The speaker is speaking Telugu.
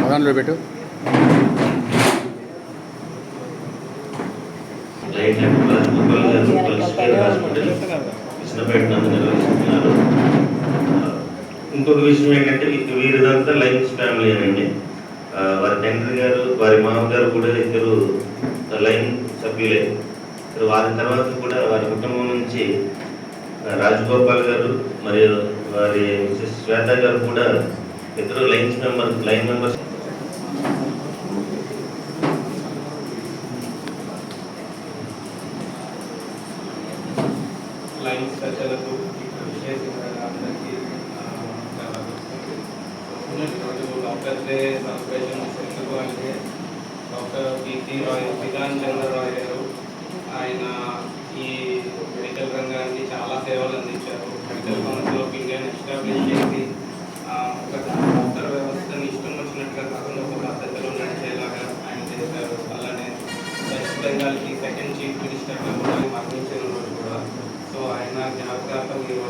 పదంలో పెట్టు. ఇంకొక విషయం ఏంటంటే వీరిదంతా లైన్స్ ఫ్యామిలీ అనండి. వారి తండ్రి గారు వారి మామగారు కూడా ఇద్దరు లైన్ సభ్యులే. వారి తర్వాత కూడా వారి కుటుంబం నుంచి రాజగోపాల్ గారు మరియు వారి మిసెస్ శ్వేత గారు కూడా ఇద్దరు లైన్ మెంబర్స్. లైన్స్ ప్రజలకు విశేషంగా అందరికీ ఈరోజు డాక్టర్ డే సెలబ్రేషన్ ఎందుకు అంటే డాక్టర్ బిపి రాయ్ విధాన్ చంద్ర రాయ్ గారు ఆయన ఈ మెడికల్ రంగానికి చాలా సేవలు అందించారు. మెడికల్ కౌన్సిల్ ఆఫ్ ఇండియాని ఎస్టాబ్లిష్ చేసి ఒక డాక్టర్ వ్యవస్థని ఇష్టం వచ్చినట్టుగా కాకుండా ఒక పద్ధతిలో నడిచేలాగా ఆయన చేశారు. అలానే వెస్ట్ బెంగాల్కి సెకండ్ చీఫ్ మినిస్టర్గా కూడా మరణించిన రోజు కూడా. సో ఆయన జ్ఞాపకార్థం ఈరోజు